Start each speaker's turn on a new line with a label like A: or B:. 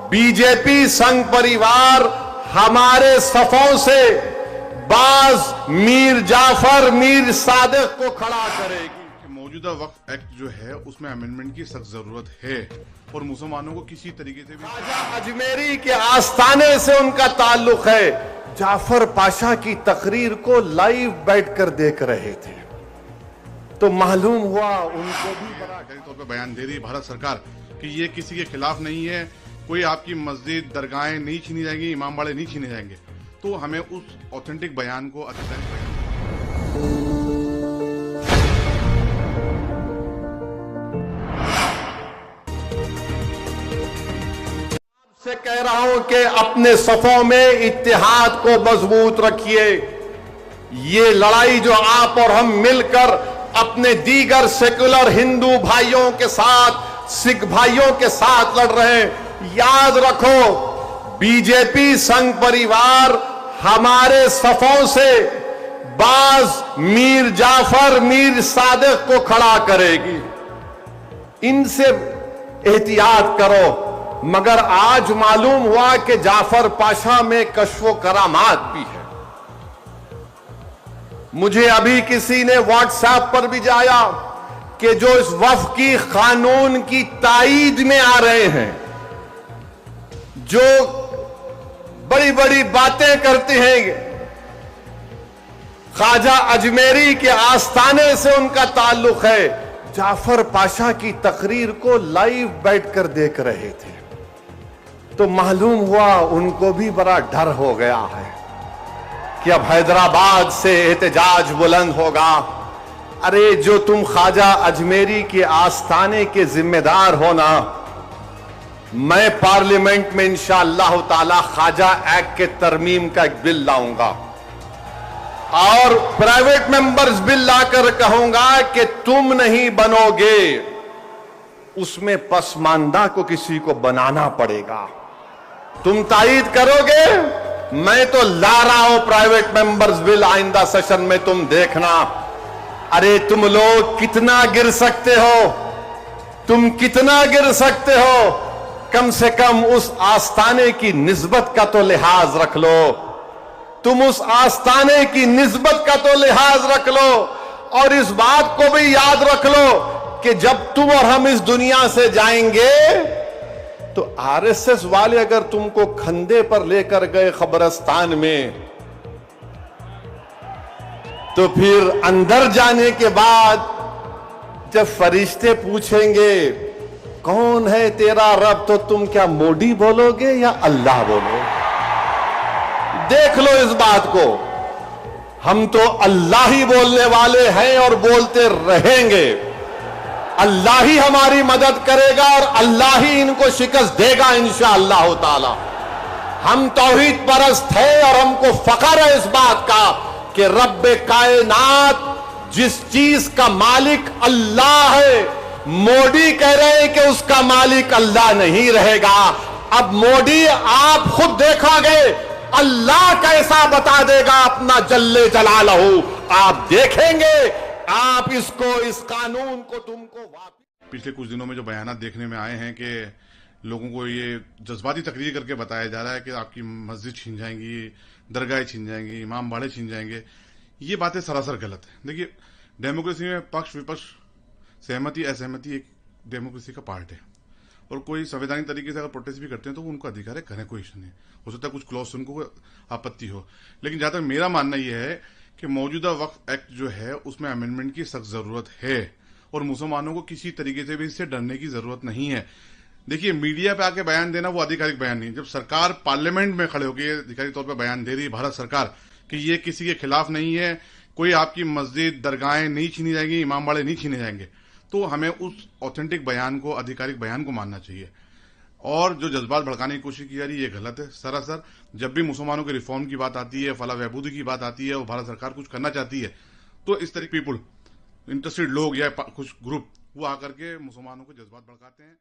A: BJP संघ परिवार हमारे सफों से बाज मीर जाफर मीर सादिक को खड़ा करेगी।
B: मौजूदा वक्फ एक्ट जो है उसमें अमेंडमेंट की सख्त जरूरत है और मुसलमानों को किसी तरीके से भी
A: ख्वाजा अजमेरी के आस्थाने से उनका ताल्लुक है। जाफर पाशा की तकरीर को लाइव बैठकर देख रहे थे तो मालूम हुआ उनको भी बड़ा
B: तौर पर बयान दे रही भारत सरकार कि ये किसी के खिलाफ नहीं है, कोई आपकी मस्जिद दरगाहें नहीं छीनी जाएंगी, इमाम बाड़े नहीं छीने जाएंगे। तो हमें उस ऑथेंटिक बयान को
A: से कह रहा हूं कि अपने सफों में इत्तेहाद को मजबूत रखिए। ये लड़ाई जो आप और हम मिलकर अपने दीगर सेकुलर हिंदू भाइयों के साथ, सिख भाइयों के साथ लड़ रहे हैं, याद रखो बीजेपी संघ परिवार हमारे सफों से बाज मीर जाफर मीर सादिक को खड़ा करेगी। इनसे एहतियात करो। मगर आज मालूम हुआ कि जाफर पाशा में कश्फो करामात भी है। मुझे अभी किसी ने व्हाट्सएप पर भी जाया कि जो इस वफ़ की कानून की ताईद में आ रहे हैं, जो बड़ी बड़ी बातें करते हैं, ख्वाजा अजमेरी के आस्थाने से उनका ताल्लुक है, जाफर पाशा की तकरीर को लाइव बैठकर देख रहे थे तो मालूम हुआ उनको भी बड़ा डर हो गया है कि अब हैदराबाद से एहतजाज बुलंद होगा। अरे जो तुम ख्वाजा अजमेरी के आस्थाने के जिम्मेदार हो ना, मैं पार्लियामेंट में इंशाअल्लाह ताला ख्वाजा एक्ट के तरमीम का एक बिल लाऊंगा और प्राइवेट मेंबर्स बिल लाकर कहूंगा कि तुम नहीं बनोगे, उसमें पसमानदा को किसी को बनाना पड़ेगा। तुम तायीद करोगे, मैं तो ला रहा हूं प्राइवेट मेंबर्स बिल आइंदा सेशन में, तुम देखना। अरे तुम लोग कितना गिर सकते हो, तुम कितना गिर सकते हो, कम से कम उस आस्थाने की निस्बत का तो लिहाज रख लो। तुम उस आस्थाने की निस्बत का तो लिहाज रख लो और इस बात को भी याद रख लो कि जब तुम और हम इस दुनिया से जाएंगे तो आरएसएस वाले अगर तुमको खंदे पर लेकर गए कब्रिस्तान में, तो फिर अंदर जाने के बाद जब फरिश्ते पूछेंगे कौन है तेरा रब, तो तुम क्या मोदी बोलोगे या अल्लाह बोलोगे? देख लो इस बात को। हम तो अल्लाह ही बोलने वाले हैं और बोलते रहेंगे। अल्लाह ही हमारी मदद करेगा और अल्लाह ही इनको शिकस्त देगा इंशाअल्लाह ताला। हम तौहीद परस्त हैं और हमको फख्र है इस बात का कि रब्बे कायनात जिस चीज का मालिक अल्लाह है, मोदी कह रहे हैं कि उसका मालिक अल्लाह नहीं रहेगा। अब मोदी आप खुद देखोगे अल्लाह कैसा बता देगा अपना जल्ले जलालहू, आप देखेंगे। आप इसको, इस कानून को तुमको वापस।
B: पिछले कुछ दिनों में जो बयानात देखने में आए हैं कि लोगों को ये जज्बाती तकरीर करके बताया जा रहा है कि आपकी मस्जिद छीन जाएंगी, दरगाहें छीन जाएंगी, इमाम बाड़े छीन जाएंगे, ये बातें सरासर गलत है। देखिए, डेमोक्रेसी में पक्ष विपक्ष, सहमति असहमति एक डेमोक्रेसी का पार्ट है और कोई संवैधानिक तरीके से अगर प्रोटेस्ट भी करते हैं तो उनको अधिकार है, करें, कोई इशू नहीं। हो सकता है कुछ क्लॉज उनको आपत्ति हो, लेकिन जहां तक मेरा मानना यह है कि मौजूदा वक्फ एक्ट जो है उसमें अमेंडमेंट की सख्त जरूरत है और मुसलमानों को किसी तरीके से भी इससे डरने की जरूरत नहीं है। देखिए, मीडिया पे आके बयान देना वो आधिकारिक बयान नहीं। जब सरकार पार्लियामेंट में खड़े होकर आधिकारिक तौर पर बयान दे रही है भारत सरकार कि ये किसी के खिलाफ नहीं है, कोई आपकी मस्जिद दरगाहें नहीं छीनी जाएंगी, इमाम बाड़े नहीं छीने जाएंगे, तो हमें उस ऑथेंटिक बयान को, आधिकारिक बयान को मानना चाहिए। और जो जज्बात भड़काने की कोशिश की जा रही है ये गलत है सरासर। जब भी मुसलमानों के रिफॉर्म की बात आती है, फलाह बहबूदी की बात आती है और भारत सरकार कुछ करना चाहती है, तो इस तरह पीपुल, इंटरेस्टेड लोग या कुछ ग्रुप वो आकर के मुसलमानों को जज्बात भड़काते हैं।